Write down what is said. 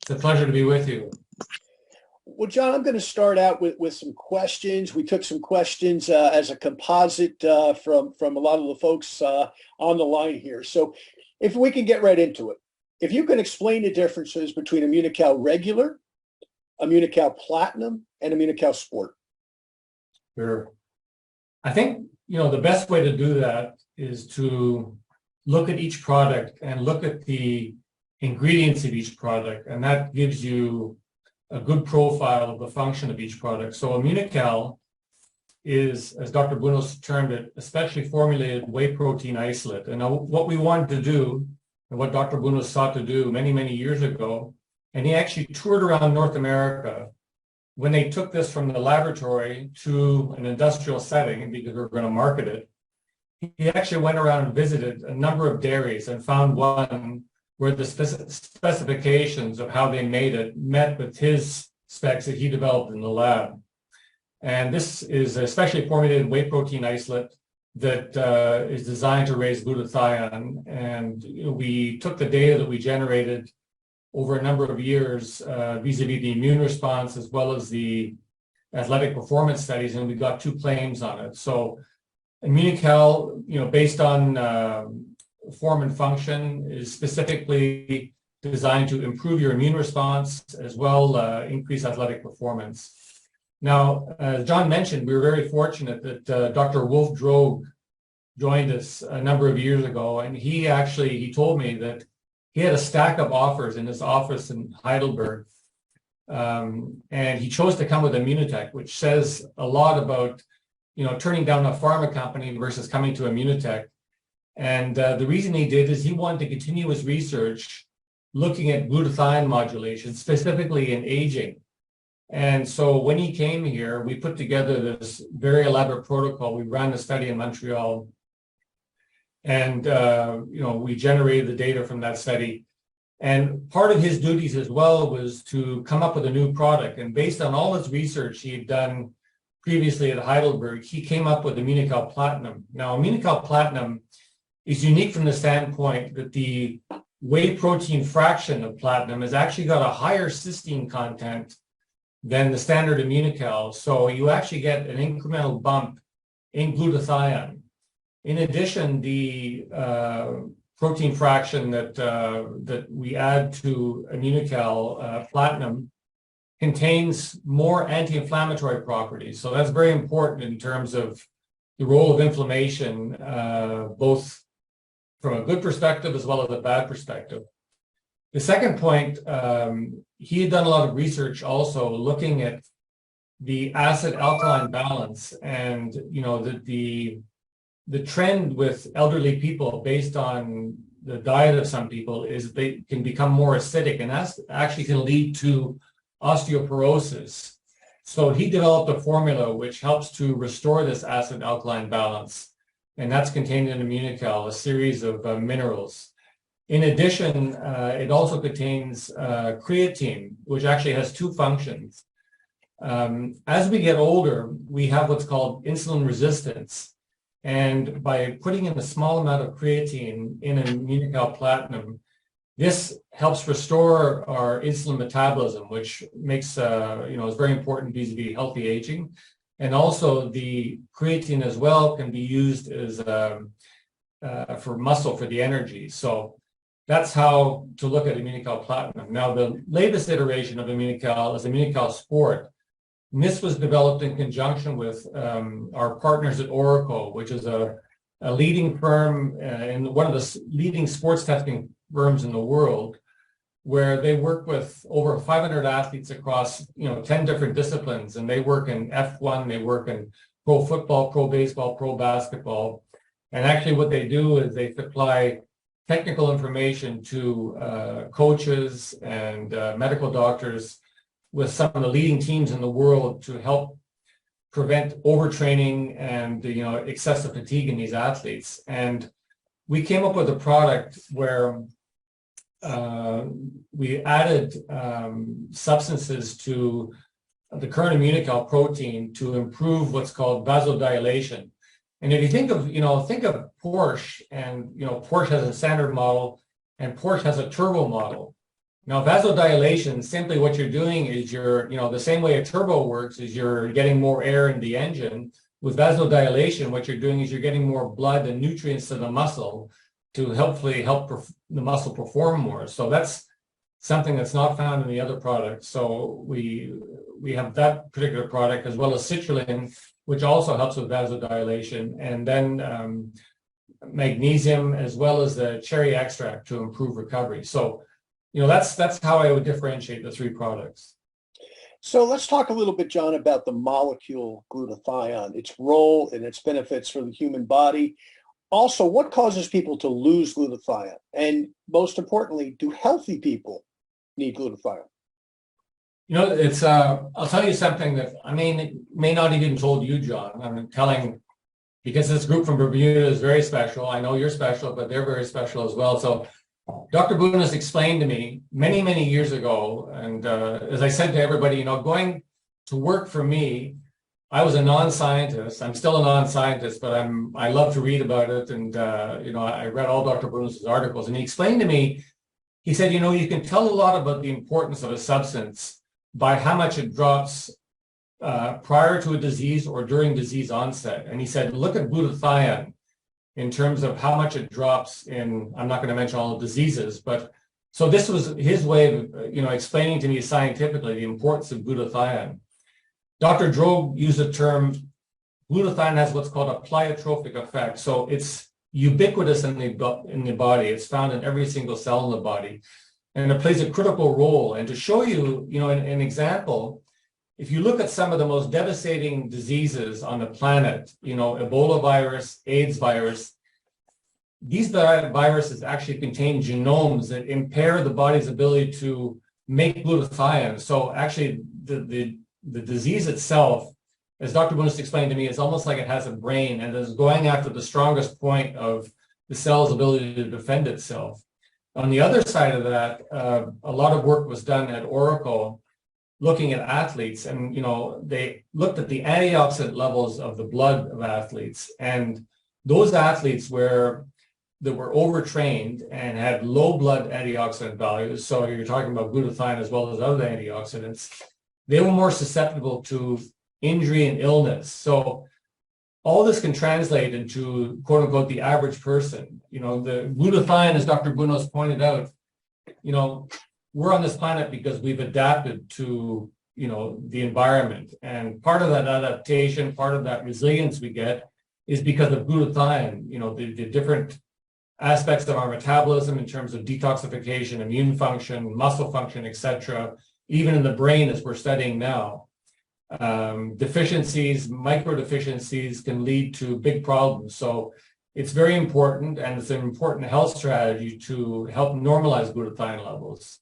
It's a pleasure to be with you. Well, John, I'm going to start out with some questions. We took some questions as a composite from a lot of the folks on the line here. So if we can get right into it, if you can explain the differences between Immunocal Regular, Immunocal Platinum, and Immunocal Sport. Sure. I think, the best way to do that is to look at each product and look at the ingredients of each product, and that gives you a good profile of the function of each product. So Immunocal is, as Dr. Bunos termed it, especially formulated whey protein isolate. And what we wanted to do, and what Dr. Bunos sought to do many, many years ago, and he actually toured around North America when they took this from the laboratory to an industrial setting, because we were going to market it. He actually went around and visited a number of dairies and found one where the specifications of how they made it met with his specs that he developed in the lab. And this is a specially formulated whey protein isolate that is designed to raise glutathione. And we took the data that we generated over a number of years vis-a-vis the immune response as well as the athletic performance studies, and we got 2 claims on it. So Immunocal, based on form and function, is specifically designed to improve your immune response as well increase athletic performance. Now, as John mentioned, we were very fortunate that Dr. Wolf Droog joined us a number of years ago, and he told me that he had a stack of offers in his office in Heidelberg, and he chose to come with Immunotech, which says a lot about, turning down a pharma company versus coming to Immunotech. And the reason he did is he wanted to continue his research looking at glutathione modulation, specifically in aging. And so when he came here, we put together this very elaborate protocol. We ran a study in Montreal, and we generated the data from that study. And part of his duties as well was to come up with a new product. And based on all his research he had done previously at Heidelberg, he came up with Immunocal Platinum. Now, Immunocal Platinum is unique from the standpoint that the whey protein fraction of platinum has actually got a higher cysteine content than the standard Immunocal. So you actually get an incremental bump in glutathione. In addition, the protein fraction that we add to Immunocal Platinum contains more anti-inflammatory properties. So that's very important in terms of the role of inflammation, both from a good perspective as well as a bad perspective. The second point, he had done a lot of research also looking at the acid-alkaline balance, and the trend with elderly people based on the diet of some people is they can become more acidic, and that actually can lead to osteoporosis. So he developed a formula which helps to restore this acid-alkaline balance, and that's contained in Immunocal, a series of minerals. In addition, it also contains creatine, which actually has 2 functions. As we get older, we have what's called insulin resistance. And by putting in a small amount of creatine in Immunocal Platinum, this helps restore our insulin metabolism, which makes, is very important vis-a-vis healthy aging. And also the creatine as well can be used as for muscle, for the energy. So that's how to look at Immunocal Platinum. Now, the latest iteration of Immunocal is Immunocal Sport. And this was developed in conjunction with our partners at Oracle, which is a leading firm and one of the leading sports testing firms in the world, where they work with over 500 athletes across 10 different disciplines. And they work in F1, they work in pro football, pro baseball, pro basketball. And actually what they do is they supply technical information to coaches and medical doctors with some of the leading teams in the world to help prevent overtraining and excessive fatigue in these athletes. And we came up with a product where we added substances to the current Immunocal protein to improve what's called vasodilation. And if you think of Porsche, and Porsche has a standard model and Porsche has a turbo model. Now, vasodilation, simply what you're doing is the same way a turbo works is you're getting more air in the engine. With vasodilation, what you're doing is you're getting more blood and nutrients to the muscle to hopefully help the muscle perform more. So that's something that's not found in the other products. So we have that particular product as well as citrulline, which also helps with vasodilation, and then magnesium as well as the cherry extract to improve recovery. So that's how I would differentiate the three products. So let's talk a little bit, John, about the molecule glutathione, its role and its benefits for the human body. Also, what causes people to lose glutathione? And most importantly, do healthy people need glutathione? It's I'll tell you something that I may not even told you, John. I'm telling because this group from Bermuda is very special. I know you're special, but they're very special as well. So Dr. Boone has explained to me many, many years ago, and as I said to everybody, going to work for me, I was a non-scientist. I'm still a non-scientist, but I love to read about it, and I read all Dr. Boone's articles, and he explained to me. He said, you can tell a lot about the importance of a substance by how much it drops prior to a disease or during disease onset. And he said, look at glutathione in terms of how much it drops in, I'm not going to mention all the diseases, but so this was his way of, explaining to me scientifically the importance of glutathione. Dr. Drobe used the term, glutathione has what's called a pleiotropic effect. So it's ubiquitous in the body. It's found in every single cell in the body, and it plays a critical role. And to show you, an example, if you look at some of the most devastating diseases on the planet, Ebola virus, AIDS virus, these viruses actually contain genomes that impair the body's ability to make glutathione. So actually, the disease itself, as Dr. Boone explained to me, it's almost like it has a brain and is going after the strongest point of the cell's ability to defend itself. On the other side of that, a lot of work was done at Oracle looking at athletes, and they looked at the antioxidant levels of the blood of athletes, and those athletes that were overtrained and had low blood antioxidant values, so you're talking about glutathione as well as other antioxidants, they were more susceptible to injury and illness. So all this can translate into, quote unquote, the average person. The glutathione, as Dr. Bunos pointed out, we're on this planet because we've adapted to, the environment. And part of that adaptation, part of that resilience we get is because of glutathione, the different aspects of our metabolism in terms of detoxification, immune function, muscle function, etc., even in the brain as we're studying now. Deficiencies, micro deficiencies can lead to big problems. So it's very important, and it's an important health strategy to help normalize glutathione levels.